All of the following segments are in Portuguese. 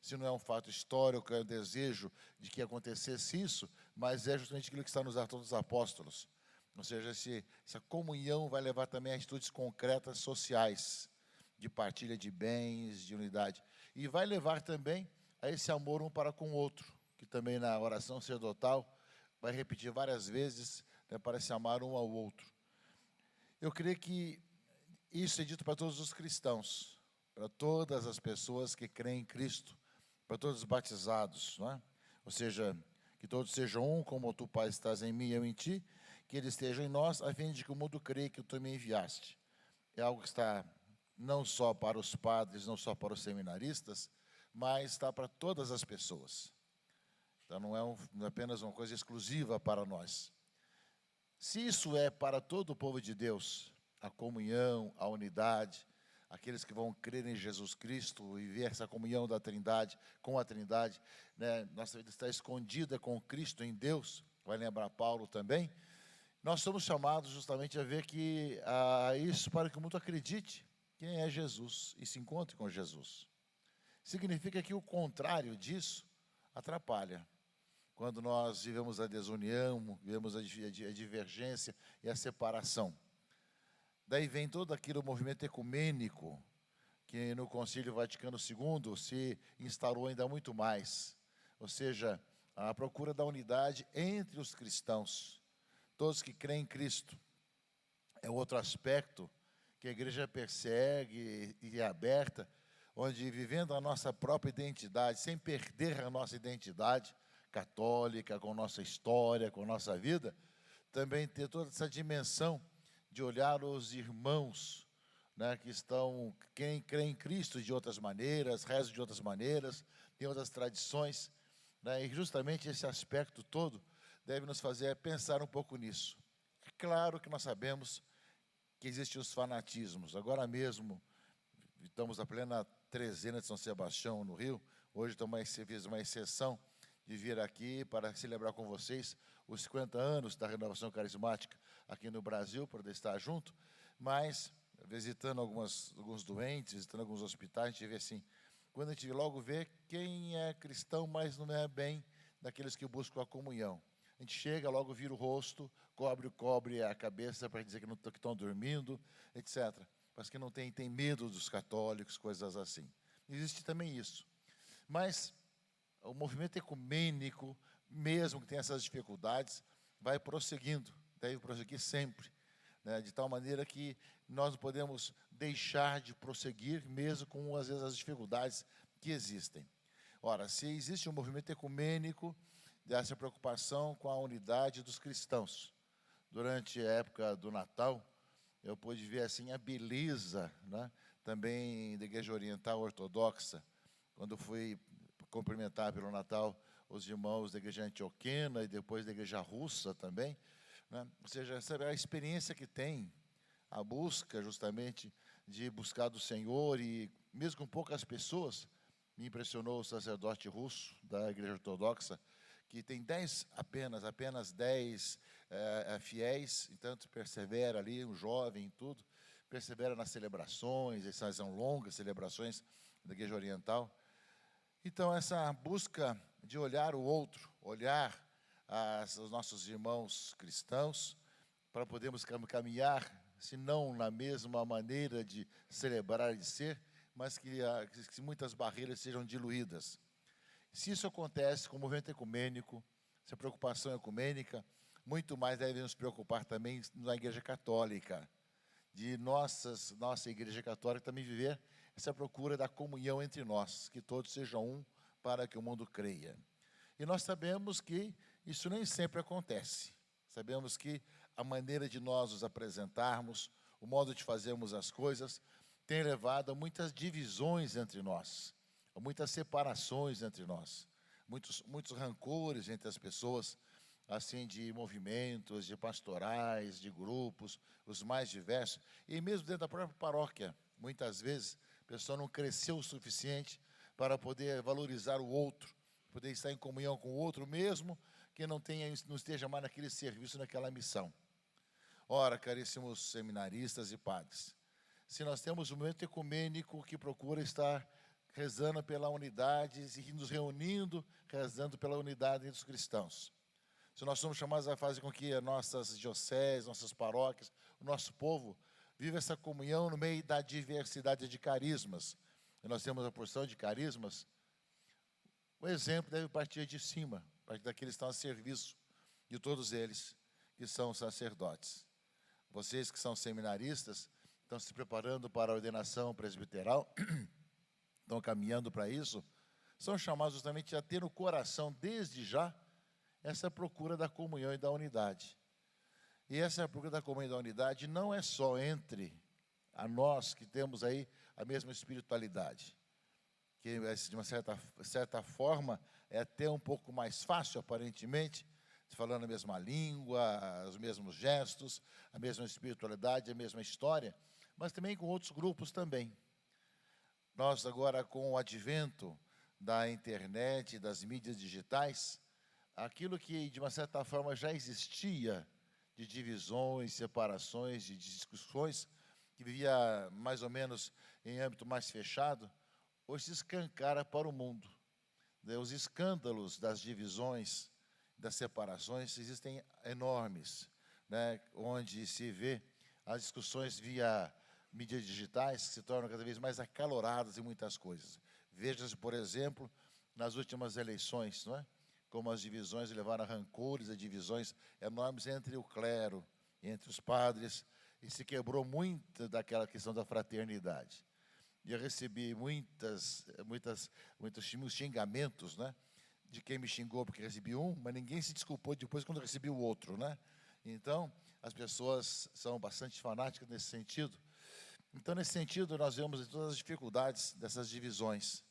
se não é um fato histórico, é um desejo de que acontecesse isso, mas é justamente aquilo que está nos Atos dos Apóstolos. Ou seja, essa comunhão vai levar também a atitudes concretas sociais, de partilha de bens, de unidade. E vai levar também a esse amor um para com o outro, que também na oração sacerdotal vai repetir várias vezes, né, para se amar um ao outro. Eu creio que isso é dito para todos os cristãos, para todas as pessoas que creem em Cristo, para todos os batizados, não é? Ou seja, que todos sejam um, como tu, Pai, estás em mim e eu em ti, que eles estejam em nós, a fim de que o mundo creia que tu me enviaste. É algo que está não só para os padres, não só para os seminaristas, mas está para todas as pessoas. Então não é apenas uma coisa exclusiva para nós. Se isso é para todo o povo de Deus, a comunhão, a unidade, aqueles que vão crer em Jesus Cristo e ver essa comunhão da Trindade, com a Trindade, né, nossa vida está escondida com Cristo em Deus, vai lembrar Paulo também, nós somos chamados justamente a ver que isso para que o mundo acredite quem é Jesus e se encontre com Jesus. Significa que o contrário disso atrapalha. Quando nós vivemos a desunião, vivemos a divergência e a separação. Daí vem todo aquele movimento ecumênico, que no Concílio Vaticano II se instaurou ainda muito mais. Ou seja, a procura da unidade entre os cristãos, todos que creem em Cristo. É outro aspecto que a igreja persegue e é aberta, onde vivendo a nossa própria identidade, sem perder a nossa identidade católica, com nossa história, com nossa vida, também ter toda essa dimensão de olhar os irmãos, né, quem crê em Cristo de outras maneiras, rezam de outras maneiras, tem outras tradições, né, e justamente esse aspecto todo deve nos fazer pensar um pouco nisso. É claro que nós sabemos que existem os fanatismos. Agora mesmo, estamos na plena trezena de São Sebastião, no Rio. Hoje fiz uma exceção de vir aqui para celebrar com vocês os 50 anos da Renovação Carismática aqui no Brasil, para poder estar junto, mas visitando alguns doentes, visitando alguns hospitais, a gente vê assim, quando a gente logo vê quem é cristão, mas não é bem daqueles que buscam a comunhão. A gente chega, logo vira o rosto, cobre a cabeça para dizer que estão dormindo, etc. Mas que não tem medo dos católicos, coisas assim. Existe também isso. Mas o movimento ecumênico, mesmo que tenha essas dificuldades, vai prosseguindo, deve prosseguir sempre, né, de tal maneira que nós não podemos deixar de prosseguir, mesmo com, às vezes, as dificuldades que existem. Ora, se existe um movimento ecumênico, dessa preocupação com a unidade dos cristãos. Durante a época do Natal, eu pude ver assim a beleza, né, também da Igreja Oriental Ortodoxa, quando fui cumprimentar pelo Natal os irmãos da Igreja Antioquena e depois da Igreja Russa também, né? Ou seja, sabe, a experiência que tem, a busca justamente de buscar do Senhor, e mesmo com poucas pessoas, me impressionou o sacerdote russo da Igreja Ortodoxa, que tem apenas 10 fiéis, então persevera ali, um jovem em tudo, persevera nas celebrações, essas são longas celebrações da Igreja Oriental. Então, essa busca de olhar o outro, olhar os nossos irmãos cristãos, para podermos caminhar, se não na mesma maneira de celebrar e de ser, mas que muitas barreiras sejam diluídas. Se isso acontece com o movimento ecumênico, essa preocupação ecumênica, muito mais deve nos preocupar também na Igreja Católica, de nossa Igreja Católica também viver essa procura da comunhão entre nós, que todos sejam um para que o mundo creia. E nós sabemos que isso nem sempre acontece. Sabemos que a maneira de nós nos apresentarmos, o modo de fazermos as coisas, tem levado a muitas divisões entre nós, a muitas separações entre nós, muitos rancores entre as pessoas, assim, de movimentos, de pastorais, de grupos, os mais diversos, e mesmo dentro da própria paróquia. Muitas vezes, a pessoa não cresceu o suficiente para poder valorizar o outro, poder estar em comunhão com o outro, mesmo que não esteja mais naquele serviço, naquela missão. Ora, caríssimos seminaristas e padres, se nós temos um movimento ecumênico que procura estar rezando pela unidade e nos reunindo, rezando pela unidade dos cristãos. Se nós somos chamados a fazer com que as nossas dioceses, nossas paróquias, o nosso povo viva essa comunhão no meio da diversidade de carismas, e nós temos a porção de carismas, o exemplo deve partir de cima, partir daqueles que estão a serviço de todos eles, que são sacerdotes. Vocês que são seminaristas, estão se preparando para a ordenação presbiteral, estão caminhando para isso, são chamados justamente a ter no coração, desde já, essa procura da comunhão e da unidade. E essa procura da comunhão e da unidade não é só entre a nós que temos aí a mesma espiritualidade, que de uma certa forma é até um pouco mais fácil, aparentemente, falando a mesma língua, os mesmos gestos, a mesma espiritualidade, a mesma história, mas também com outros grupos também. Nós agora, com o advento da internet, das mídias digitais, aquilo que de uma certa forma já existia de divisões, separações, de discussões, que vivia mais ou menos em âmbito mais fechado, hoje se escancara para o mundo. Os escândalos das divisões, das separações existem enormes, né, onde se vê as discussões via mídias digitais que se tornam cada vez mais acaloradas em muitas coisas. Veja-se, por exemplo, nas últimas eleições, não é? Como as divisões levaram a rancores, a divisões enormes entre o clero, entre os padres, e se quebrou muito daquela questão da fraternidade. E eu recebi muitos xingamentos, né? De quem me xingou porque recebi um, mas ninguém se desculpou depois quando recebi o outro, né? Então, as pessoas são bastante fanáticas nesse sentido. Então, nesse sentido, nós vemos todas as dificuldades dessas divisões.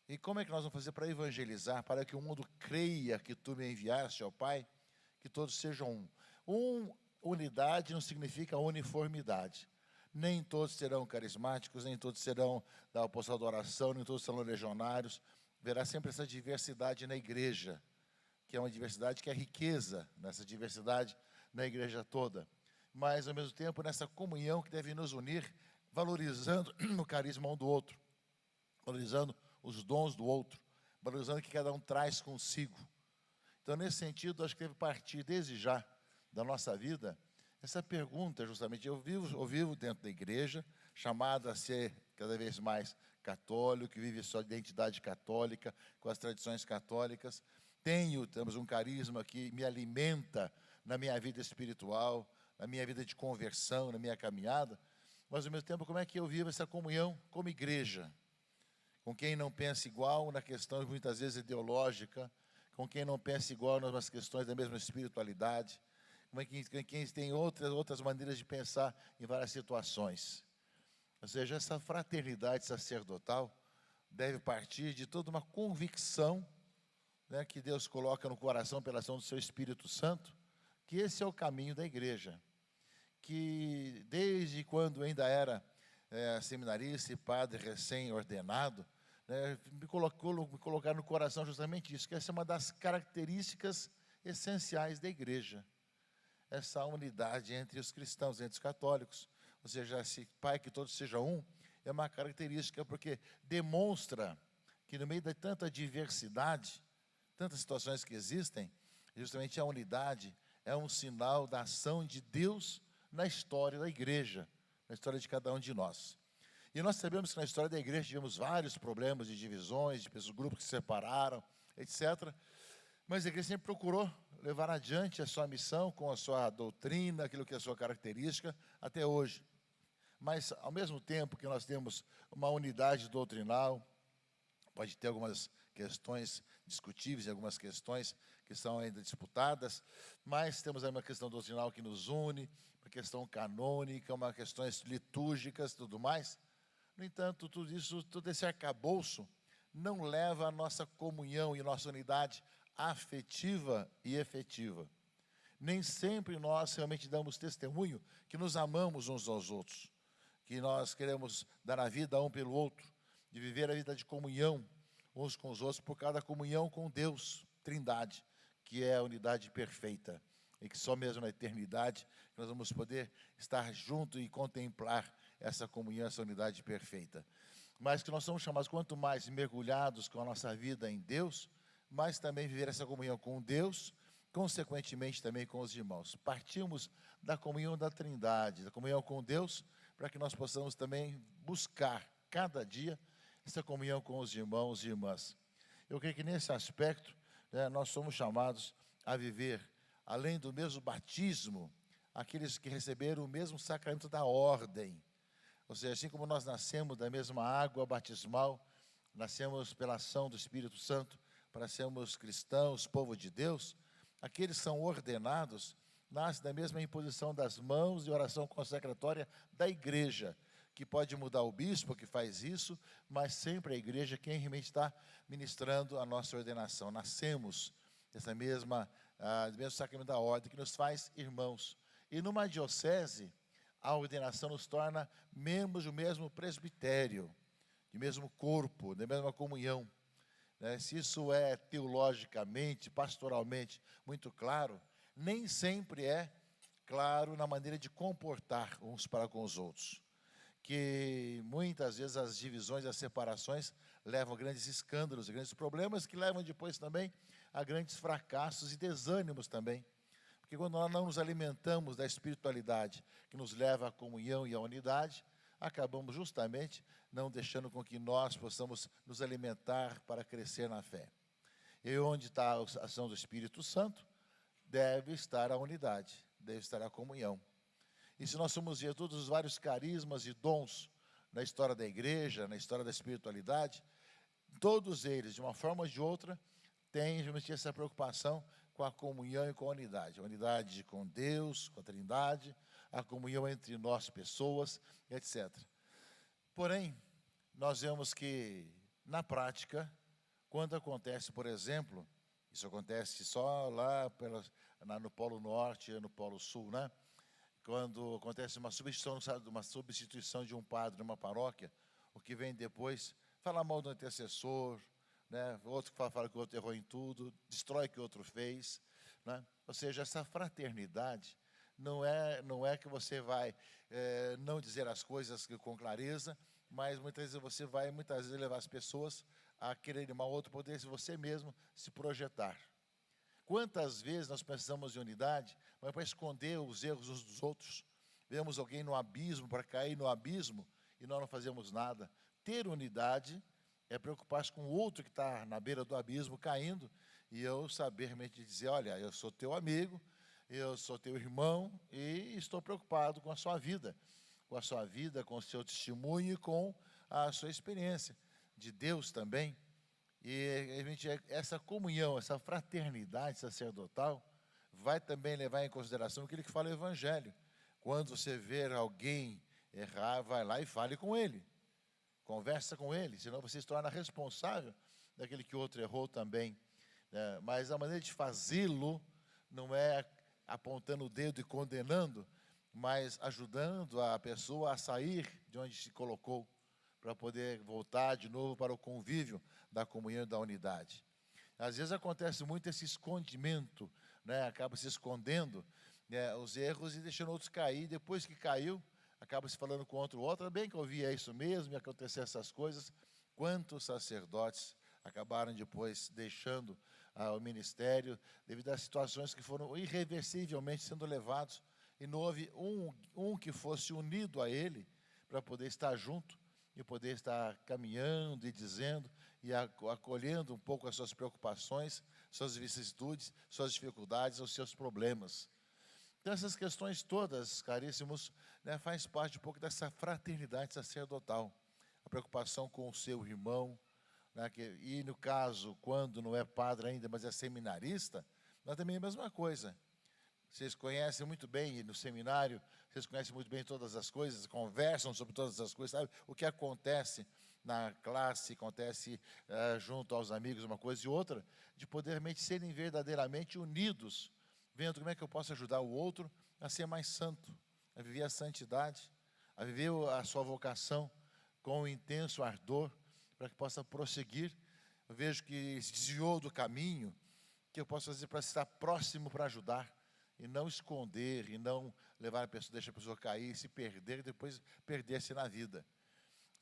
E como é que nós vamos fazer para evangelizar, para que o mundo creia que tu me enviaste, ó Pai, que todos sejam um? Unidade não significa uniformidade. Nem todos serão carismáticos, nem todos serão da apostolado da oração, nem todos serão legionários. Verá sempre essa diversidade na igreja, que é uma diversidade que é riqueza, nessa diversidade na igreja toda. Mas, ao mesmo tempo, nessa comunhão que deve nos unir, valorizando o carisma um do outro, valorizando os dons do outro, valorizando o que cada um traz consigo. Então, nesse sentido, acho que deve partir desde já da nossa vida essa pergunta, justamente. Eu vivo dentro da igreja, chamado a ser cada vez mais católico, que vive sua identidade católica, com as tradições católicas. Temos um carisma que me alimenta na minha vida espiritual, na minha vida de conversão, na minha caminhada, mas, ao mesmo tempo, como é que eu vivo essa comunhão como igreja? Com quem não pensa igual na questão, muitas vezes, ideológica, com quem não pensa igual nas questões da mesma espiritualidade, como é que quem tem outras maneiras de pensar em várias situações. Ou seja, essa fraternidade sacerdotal deve partir de toda uma convicção, né, que Deus coloca no coração pela ação do seu Espírito Santo, que esse é o caminho da igreja, que desde quando ainda era seminarista e padre recém-ordenado, né, me colocar no coração justamente isso, que essa é uma das características essenciais da igreja, essa unidade entre os cristãos, entre os católicos. Ou seja, esse Pai, que todos sejam um, é uma característica porque demonstra que no meio de tanta diversidade, tantas situações que existem, justamente a unidade é um sinal da ação de Deus na história da igreja, na história de cada um de nós. E nós sabemos que na história da igreja tivemos vários problemas de divisões, de pessoas, grupos que se separaram, etc. Mas a igreja sempre procurou levar adiante a sua missão com a sua doutrina, aquilo que é a sua característica, até hoje. Mas, ao mesmo tempo que nós temos uma unidade doutrinal, pode ter algumas questões discutíveis, algumas questões que são ainda disputadas, mas temos aí uma questão doutrinal que nos une, uma questão canônica, uma questões litúrgicas e tudo mais. No entanto, tudo isso, todo esse arcabouço não leva a nossa comunhão e nossa unidade afetiva e efetiva. Nem sempre nós realmente damos testemunho que nos amamos uns aos outros, que nós queremos dar a vida um pelo outro, de viver a vida de comunhão uns com os outros, por causa da comunhão com Deus, Trindade, que é a unidade perfeita, e que só mesmo na eternidade nós vamos poder estar juntos e contemplar essa comunhão, essa unidade perfeita. mas que nós somos chamados, quanto mais mergulhados com a nossa vida em Deus, mais também viver essa comunhão com Deus, consequentemente também com os irmãos. Partimos da comunhão da Trindade, da comunhão com Deus, para que nós possamos também buscar, cada dia, essa comunhão com os irmãos e irmãs. Eu creio que nesse aspecto, nós somos chamados a viver, além do mesmo batismo, aqueles que receberam o mesmo sacramento da ordem. Ou seja, assim como nós nascemos da mesma água batismal, nascemos pela ação do Espírito Santo, para sermos cristãos, povo de Deus, aqueles que são ordenados, nascem da mesma imposição das mãos e oração consecratória da igreja, que pode mudar o bispo que faz isso, mas sempre a igreja quem realmente está ministrando a nossa ordenação. Nascemos dessa mesmo sacramento da ordem, que nos faz irmãos. E numa diocese, a ordenação nos torna membros do mesmo presbitério, do mesmo corpo, da mesma comunhão. Se isso é teologicamente, pastoralmente muito claro, nem sempre é claro na maneira de comportar uns para com os outros. Que muitas vezes as divisões, as separações levam a grandes escândalos, a grandes problemas, que levam depois também a grandes fracassos e desânimos também. Porque quando nós não nos alimentamos da espiritualidade que nos leva à comunhão e à unidade, acabamos justamente não deixando com que nós possamos nos alimentar para crescer na fé. E onde está a ação do Espírito Santo, deve estar a unidade, deve estar a comunhão. E se nós formos ver todos os vários carismas e dons na história da igreja, na história da espiritualidade, todos eles, de uma forma ou de outra, têm realmente essa preocupação com a comunhão e com a unidade com Deus, com a Trindade, a comunhão entre nós, pessoas, etc. Porém, nós vemos que, na prática, quando acontece, por exemplo, isso acontece só lá no Polo Norte e no Polo Sul, né? Quando acontece uma substituição de um padre numa paróquia, o que vem depois, fala mal do antecessor, né? Outro que fala que o outro errou em tudo, destrói o que o outro fez, né? Ou seja, essa fraternidade não é que você vai não dizer as coisas com clareza, mas muitas vezes você vai levar as pessoas a querer uma outra poder, se você mesmo se projetar. Quantas vezes nós pensamos em unidade, mas para esconder os erros uns dos outros? Vemos alguém no abismo, para cair no abismo, e nós não fazemos nada. Ter unidade é preocupar-se com o outro que está na beira do abismo, caindo, e eu saber realmente dizer, olha, eu sou teu amigo, eu sou teu irmão, e estou preocupado com a sua vida, com o seu testemunho e com a sua experiência de Deus também. E essa comunhão, essa fraternidade sacerdotal vai também levar em consideração aquilo que fala o Evangelho. Quando você ver alguém errar, vai lá e fale com ele. Conversa com ele, senão você se torna responsável daquele que o outro errou também. Mas a maneira de fazê-lo não é apontando o dedo e condenando, mas ajudando a pessoa a sair de onde se colocou, para poder voltar de novo para o convívio da comunhão e da unidade. Às vezes acontece muito esse escondimento, né? Acaba se escondendo os erros e deixando outros cair. Depois que caiu, acaba se falando com outro. Bem que eu via isso mesmo, e aconteceram essas coisas. Quantos sacerdotes acabaram depois deixando o ministério, devido às situações que foram irreversivelmente sendo levados, e não houve um que fosse unido a ele, para poder estar junto, e poder estar caminhando e dizendo, e acolhendo um pouco as suas preocupações, suas vicissitudes, suas dificuldades, os seus problemas. Então, essas questões todas, caríssimos, faz parte um pouco dessa fraternidade sacerdotal, a preocupação com o seu irmão, e no caso, quando não é padre ainda, mas é seminarista, nós também é a mesma coisa. Vocês conhecem muito bem, no seminário, vocês conhecem muito bem todas as coisas, conversam sobre todas as coisas, sabe? O que acontece na classe, acontece junto aos amigos, uma coisa e outra, de poder realmente serem verdadeiramente unidos, vendo como é que eu posso ajudar o outro a ser mais santo, a viver a santidade, a viver a sua vocação com um intenso ardor, para que possa prosseguir. Eu vejo que se desviou do caminho, que eu posso fazer para estar próximo para ajudar, e não esconder, e não levar deixar a pessoa cair, se perder, e depois perder-se na vida.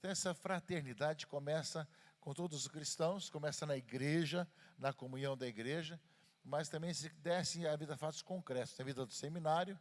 Então, essa fraternidade começa com todos os cristãos, começa na igreja, na comunhão da igreja, mas também se desce a vida fatos concretos, na vida do seminário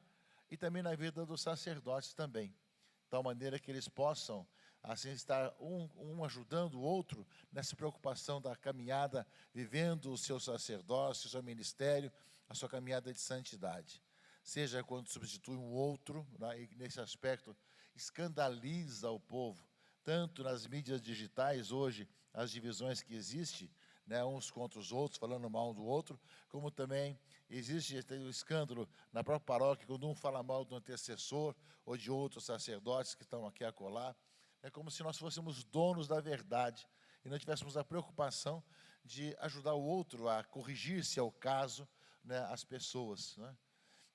e também na vida dos sacerdotes também. De tal maneira que eles possam, assim, estar um ajudando o outro nessa preocupação da caminhada, vivendo o seu sacerdócio, o seu ministério, a sua caminhada de santidade. Seja quando substitui um outro, né, e nesse aspecto escandaliza o povo, tanto nas mídias digitais hoje, as divisões que existem, né, uns contra os outros, falando mal um do outro, como também existe o escândalo na própria paróquia, quando um fala mal do antecessor ou de outros sacerdotes que estão aqui a colar. É como se nós fôssemos donos da verdade e não tivéssemos a preocupação de ajudar o outro a corrigir, se é o caso, né, as pessoas, né?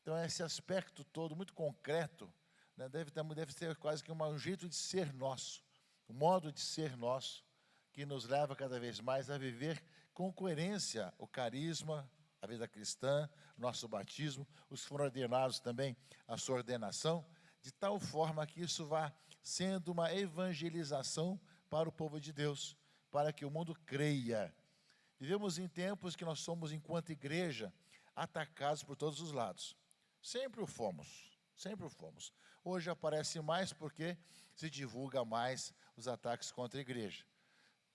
Então, esse aspecto todo, muito concreto, né, deve ser quase que um jeito de ser nosso, um modo de ser nosso, que nos leva cada vez mais a viver com coerência o carisma, a vida cristã, nosso batismo, os que foram ordenados também, a sua ordenação, de tal forma que isso vá sendo uma evangelização para o povo de Deus, para que o mundo creia. Vivemos em tempos que nós somos, enquanto igreja, atacados por todos os lados. Sempre o fomos, sempre o fomos. Hoje aparece mais porque se divulga mais os ataques contra a igreja.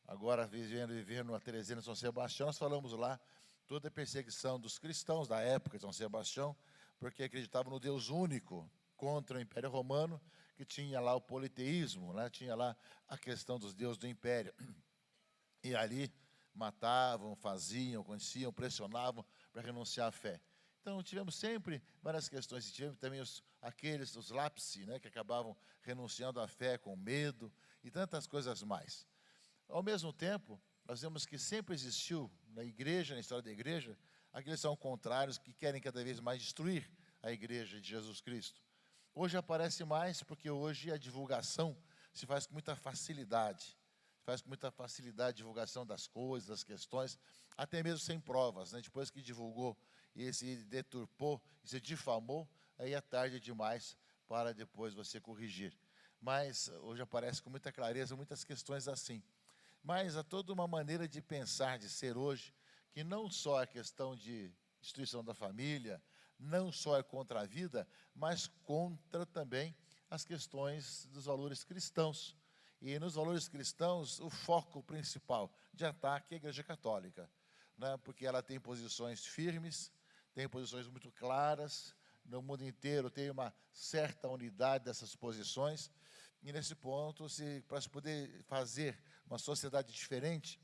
Agora, vivendo a Teresina de São Sebastião, nós falamos lá toda a perseguição dos cristãos da época de São Sebastião, porque acreditavam no Deus único contra o Império Romano, que tinha lá o politeísmo, né? Tinha lá a questão dos deuses do Império. E ali matavam, faziam, conheciam, pressionavam para renunciar à fé. Então, tivemos sempre várias questões, e tivemos também os lapsi, né, que acabavam renunciando à fé com medo, e tantas coisas mais. Ao mesmo tempo, nós vemos que sempre existiu na igreja, na história da igreja, aqueles que são contrários, que querem cada vez mais destruir a igreja de Jesus Cristo. Hoje aparece mais porque hoje a divulgação se faz com muita facilidade. A divulgação das coisas, das questões, até mesmo sem provas, né? Depois que divulgou e se deturpou, e se difamou, aí é tarde demais para depois você corrigir. Mas hoje aparece com muita clareza muitas questões assim. Mas há toda uma maneira de pensar, de ser hoje, que não só é questão de destruição da família, não só é contra a vida, mas contra também as questões dos valores cristãos. E nos valores cristãos, o foco principal de ataque é a Igreja Católica, né? Porque ela tem posições firmes, tem posições muito claras, no mundo inteiro tem uma certa unidade dessas posições, e nesse ponto, para se poder fazer uma sociedade diferente,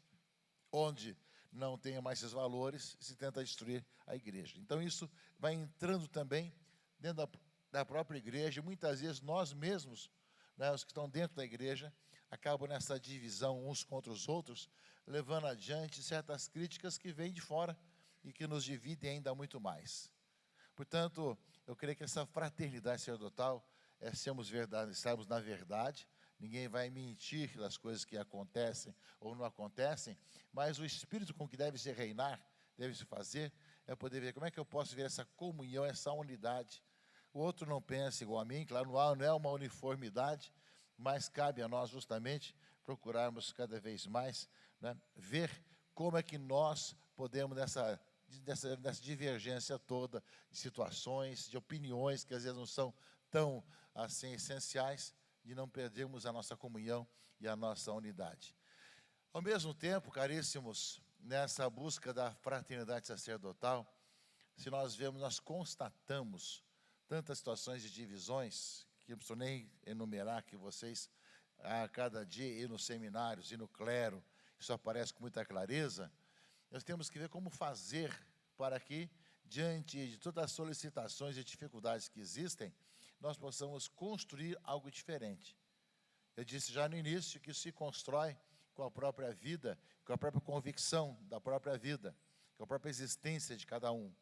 onde não tenha mais esses valores, se tenta destruir a igreja. Então, isso vai entrando também dentro da própria igreja, e muitas vezes nós mesmos, né, os que estão dentro da igreja, acabam nessa divisão uns contra os outros, levando adiante certas críticas que vêm de fora e que nos dividem ainda muito mais. Portanto, eu creio que essa fraternidade sacerdotal é sermos na verdade. Ninguém vai mentir das coisas que acontecem ou não acontecem, mas o espírito com que deve se reinar, deve se fazer, é poder ver como é que eu posso ver essa comunhão, essa unidade. O outro não pensa igual a mim, claro, não é uma uniformidade, mas cabe a nós justamente procurarmos cada vez mais, né, ver como é que nós podemos, nessa divergência toda de situações, de opiniões que às vezes não são tão assim essenciais, de não perdermos a nossa comunhão e a nossa unidade. Ao mesmo tempo, caríssimos, nessa busca da fraternidade sacerdotal, se nós vemos, nós constatamos tantas situações de divisões, que não preciso nem enumerar, que vocês, a cada dia, e nos seminários, e no clero, isso aparece com muita clareza. Nós temos que ver como fazer para que, diante de todas as solicitações e dificuldades que existem, nós possamos construir algo diferente. Eu disse já no início que isso se constrói com a própria vida, com a própria convicção da própria vida, com a própria existência de cada um,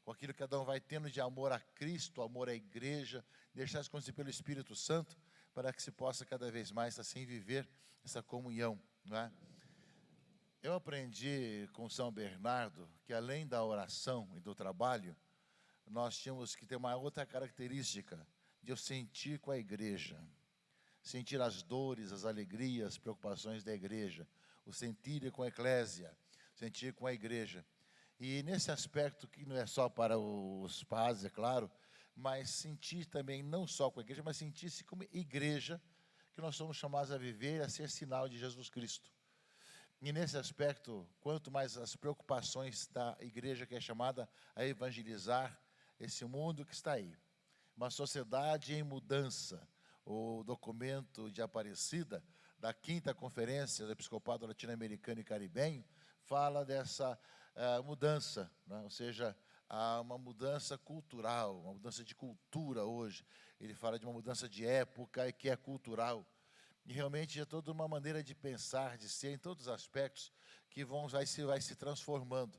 com aquilo que cada um vai tendo de amor a Cristo, amor à igreja, deixar-se conduzir pelo Espírito Santo, para que se possa cada vez mais assim viver essa comunhão, não é? Eu aprendi com São Bernardo que, além da oração e do trabalho, nós tínhamos que ter uma outra característica, de eu sentir com a igreja. sentir as dores, as alegrias, as preocupações da igreja, o sentir com a eclésia, sentir com a igreja. E nesse aspecto, que não é só para os padres, é claro, mas sentir também, não só com a igreja, mas sentir-se como igreja, que nós somos chamados a viver, a ser sinal de Jesus Cristo. E nesse aspecto, quanto mais as preocupações da igreja, que é chamada a evangelizar esse mundo que está aí. Uma sociedade em mudança. O documento de Aparecida, da 5ª Conferência do Episcopado Latino-Americano e Caribenho, fala dessa mudança, né? Ou seja, há uma mudança cultural, uma mudança de cultura hoje. Ele fala de uma mudança de época e que é cultural. E realmente é toda uma maneira de pensar, de ser, em todos os aspectos, que vai se transformando.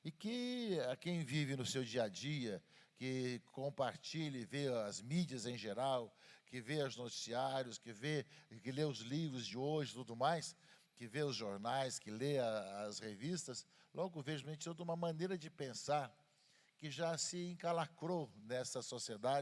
E que a quem vive no seu dia a dia, que compartilha e vê as mídias em geral, que vê os noticiários, que lê os livros de hoje e tudo mais, que vê os jornais, que lê as revistas, logo vejo toda uma maneira de pensar que já se encalacrou nessa sociedade,